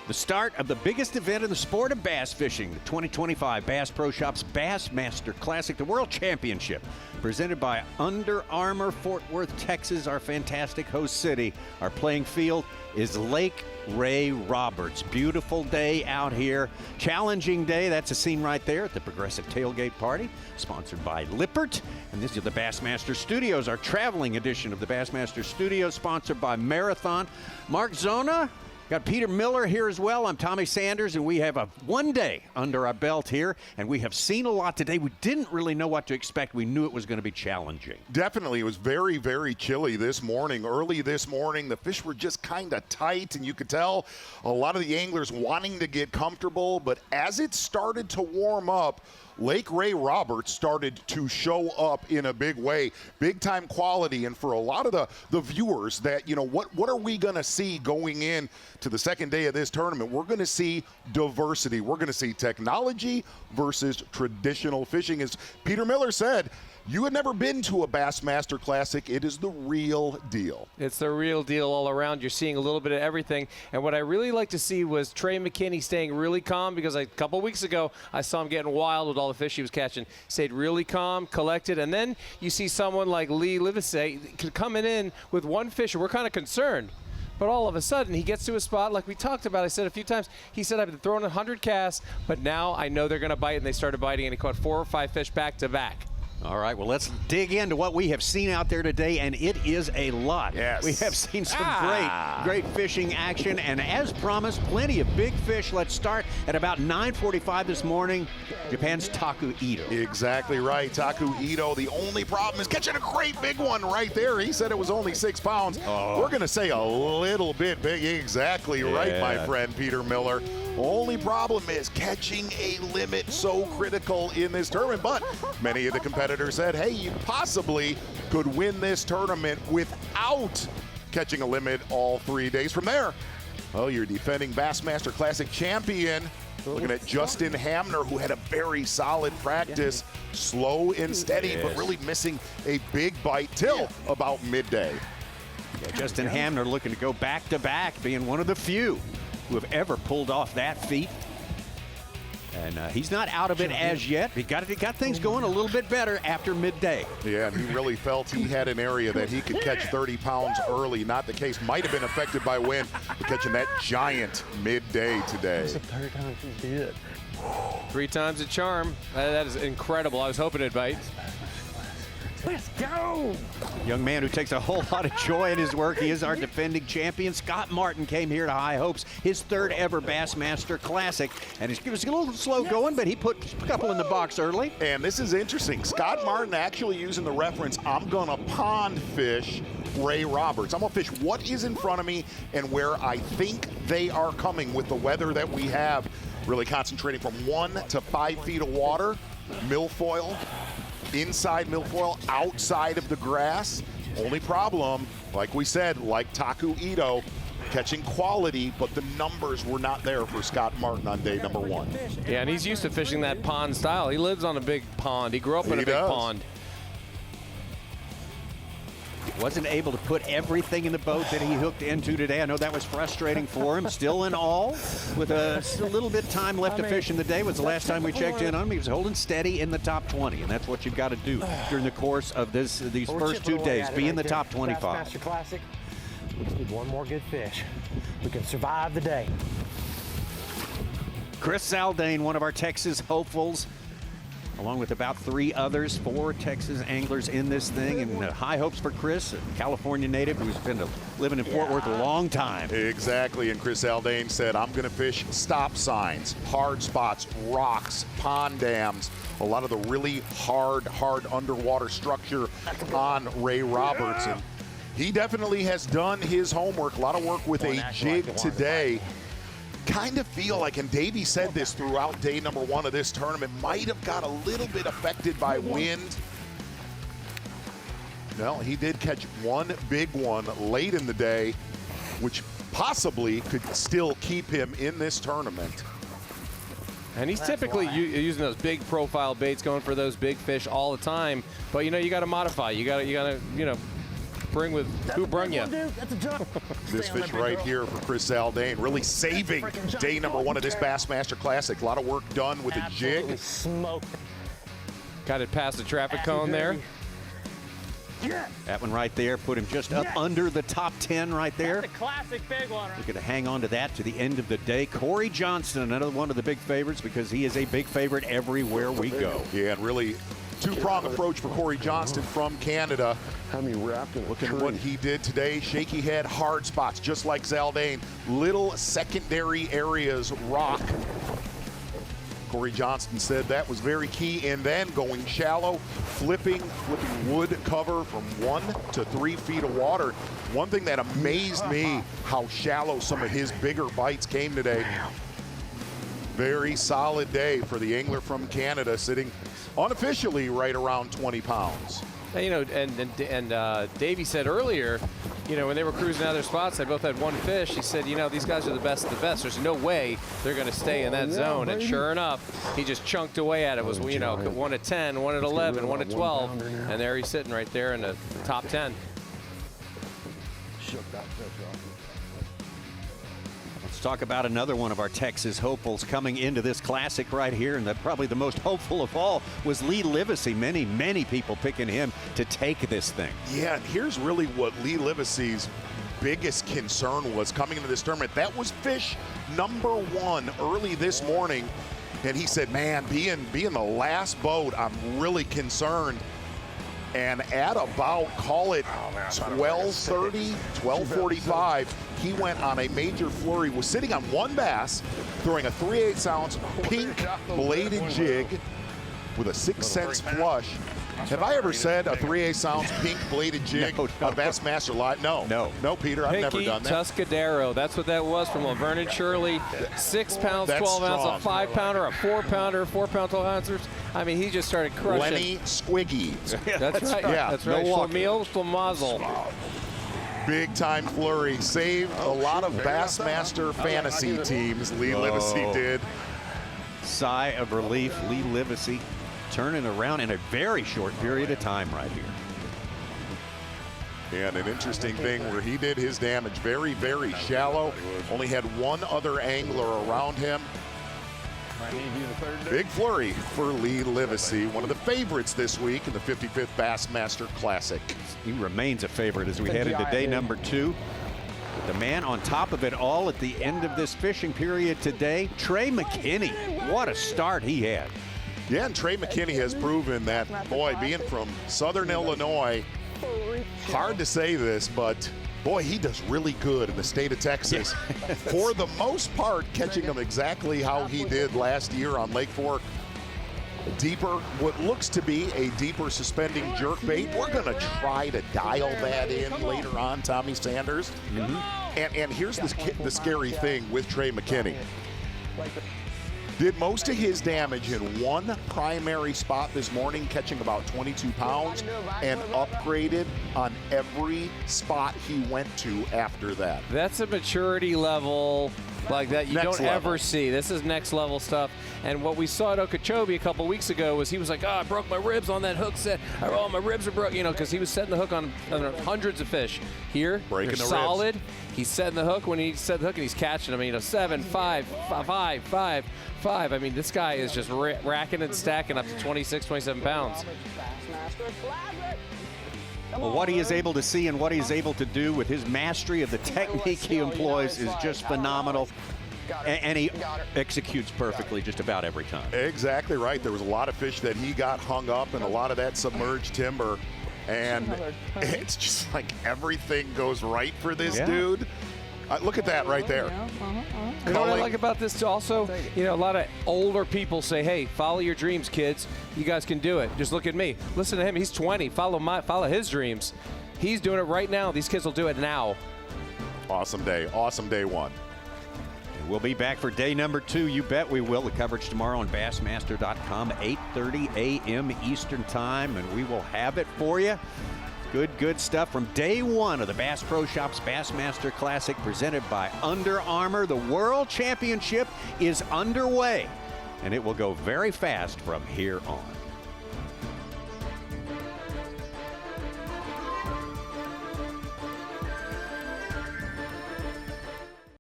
The start of the biggest event in the sport of bass fishing, the 2025 Bass Pro Shops Bassmaster Classic, the World Championship, presented by Under Armour, Fort Worth, Texas, our fantastic host city. Our playing field is Lake Ray Roberts. Beautiful day out here. Challenging day. That's a scene right there at the Progressive Tailgate Party, sponsored by Lippert. And this is the Bassmaster Studios, our traveling edition of the Bassmaster Studios, sponsored by Marathon. Mark Zona. Got Peter Miller here as well. I'm Tommy Sanders, and we have one day under our belt here, and we have seen a lot today. We didn't really know what to expect. We knew it was going to be challenging. Definitely. It was very, very chilly this morning. Early this morning, the fish were just kind of tight, and you could tell a lot of the anglers wanting to get comfortable. But as it started to warm up, Lake Ray Roberts started to show up in a big way, big-time quality. And for a lot of the viewers that, you know, what are we going to see going in to the second day of this tournament? We're going to see diversity. We're going to see technology versus traditional fishing. As Peter Miller said, you had never been to a Bassmaster Classic. It is the real deal. It's the real deal all around. You're seeing a little bit of everything. And what I really like to see was Trey McKinney staying really calm, because a couple weeks ago I saw him getting wild with all the fish he was catching. Stayed really calm, collected, and then you see someone like Livesay coming in with one fish, and we're kind of concerned. But all of a sudden, he gets to a spot like we talked about. I said a few times, he said, I've been throwing 100 casts, but now I know they're going to bite, and they started biting, and he caught 4 or 5 fish back to back. All right, well, let's dig into what we have seen out there today, and it is a lot. Yes. We have seen some great fishing action, and as promised, plenty of big fish. Let's start at about 9:45 this morning, Japan's Taku Ito. Exactly right, Taku Ito. The only problem is catching a great big one right there. He said it was only 6 pounds. We're going to say a little bit big. Exactly right, my friend Peter Miller. Only problem is catching a limit, so critical in this tournament. But many of the competitors said, hey, you possibly could win this tournament without catching a limit all 3 days. From there, well, your defending Bassmaster Classic champion, looking at Justin Hamner, who had a very solid practice, slow and steady, but really missing a big bite till about midday. Yeah, Justin Hamner looking to go back-to-back, being one of the few who have ever pulled off that feat. And he's not out of it as yet. He got things going a little bit better after midday. Yeah, and he really felt he had an area that he could catch 30 pounds early. Not the case. Might have been affected by wind, but catching that giant midday today. That's the third time he did. 3 times a charm. That is incredible. I was hoping it'd bite. Let's go! Young man who takes a whole lot of joy in his work. He is our defending champion. Scott Martin came here to High Hopes, his 3rd ever Bassmaster Classic. And it was a little slow going, but he put a couple in the box early. And this is interesting. Scott Martin actually using the reference, I'm going to pond fish Ray Roberts. I'm going to fish what is in front of me and where I think they are coming with the weather that we have. Really concentrating from 1 to 5 feet of water, milfoil, inside milfoil, outside of the grass. Only problem, like we said, like Taku Ito, catching quality, but the numbers were not there for Scott Martin on day number 1. Yeah, and he's used to fishing that pond style. He lives on a big pond. He grew up in a big pond. Wasn't able to put everything in the boat that he hooked into today. I know that was frustrating for him. Still in all, with a little bit time left to fish in the day. Was the last time we checked in on him. He was holding steady in the top 20, and that's what you've got to do during the course of these first 2 days. Be in the top 25. Bassmaster Classic. We just need one more good fish. We can survive the day. Chris Zaldane, one of our Texas hopefuls, along with about 3 others, 4 Texas anglers in this thing, and high hopes for Chris, a California native who's been living in Fort Worth a long time. Exactly, and Chris Zaldane said, I'm going to fish stop signs, hard spots, rocks, pond dams, a lot of the really hard underwater structure on Ray Roberts. And he definitely has done his homework, a lot of work with a jig today. Kind of feel like, and Davey said this throughout day number 1 of this tournament, might have got a little bit affected by wind. Well, he did catch one big one late in the day, which possibly could still keep him in this tournament. And he's typically using those big profile baits, going for those big fish all the time. But you know, you got to modify. You got to bring with who brung you. This fish right here for Chris Zaldain, really saving day number 1 of this Bassmaster Classic. A lot of work done with the jig. Got it past the traffic cone there. That one right there put him just up under the top 10 right there. That's a classic big one. We're going to hang on to that to the end of the day. Cory Johnston, another one of the big favorites because he is a big favorite everywhere we go. Yeah, and really two-prong approach for Cory Johnston from Canada. Look at what he did today. Shaky head, hard spots, just like Zaldain. Little secondary areas rock. Cory Johnston said that was very key, and then going shallow, flipping wood cover from 1 to 3 feet of water. One thing that amazed me, how shallow some of his bigger bites came today. Very solid day for the angler from Canada, sitting unofficially right around 20 pounds. And, you know, and Davey said earlier, you know, when they were cruising out of their spots, they both had one fish. He said, you know, these guys are the best of the best. There's no way they're going to stay in that zone. And sure enough, he just chunked away at it. It was, you know, 1 at 10, 1 at 11, 1 at 12. And there he's sitting right there in the top 10. Let's talk about another one of our Texas hopefuls coming into this classic right here, and probably the most hopeful of all was Lee Livesay. Many people picking him to take this thing. Yeah, and here's really what Lee Livesay's biggest concern was coming into this tournament. That was fish number 1 early this morning, and he said, man, being the last boat, I'm really concerned. And at about, call it 12:30, 12:45, he went on a major flurry, was sitting on 1 bass, throwing a 3/8 ounce pink bladed jig with a 6 cents flush. Have I ever said a 3/8 ounce pink bladed jig on Bassmaster Live? No, Peter, I've never done that. Tuscadero, that's what that was from Laverne and Shirley. 6 pounds, That's 12 ounce, strong. a 5-pounder, a 4-pounder, 4-pound 12 ounces. I mean, he just started crushing. Lenny Squiggy. That's right. Yeah, That's right. Schlemiel, Schlemazel. Big time flurry. Saved a lot of Bassmaster fantasy teams. Lee Livesay did. Sigh of relief. Lee Livesay turning around in a very short period of time right here. And an interesting thing where he did his damage very, very shallow. Only had 1 other angler around him. Big flurry for Lee Livesay, one of the favorites this week in the 55th Bassmaster Classic. He remains a favorite as we head into day number 2. The man on top of it all at the end of this fishing period today, Trey McKinney. What a start he had. Yeah, and Trey McKinney has proven that, boy, being from Southern Illinois, hard to say this, but boy, he does really good in the state of Texas. For the most part, catching him exactly how he did last year on Lake Fork. Deeper, what looks to be a deeper suspending jerkbait. We're going to try to dial that in later on, Tommy Sanders. And here's the scary thing with Trey McKinney. Did most of his damage in 1 primary spot this morning, catching about 22 pounds, and upgraded on every spot he went to after that. That's a maturity level like that you Next don't level. ever see. This is next level stuff. And what we saw at Okeechobee a couple weeks ago was he was like, oh, I broke my ribs on that hook set. Oh, my ribs are broke, you know, because he was setting the hook on hundreds of fish. Here, Breaking they're the solid. He's setting the hook when he set the hook, and he's catching them. You know, 7, 5, 5, 5, 5. I mean, this guy is just racking and stacking up to 26, 27 pounds. Well, what he is able to see and what he's able to do with his mastery of the technique he employs is just phenomenal. And he executes perfectly just about every time. Exactly right. There was a lot of fish that he got hung up in a lot of that submerged timber. And it's just like everything goes right for this dude. Look at that right there. You know what I like about this too also? You know, a lot of older people say, hey, follow your dreams, kids. You guys can do it. Just look at me. Listen to him. He's 20. Follow his dreams. He's doing it right now. These kids will do it now. Awesome day. Awesome day 1. We'll be back for day number 2. You bet we will. The coverage tomorrow on Bassmaster.com, 8:30 a.m. Eastern Time, and we will have it for you. Good stuff from day 1 of the Bass Pro Shops Bassmaster Classic presented by Under Armour. The World Championship is underway, and it will go very fast from here on.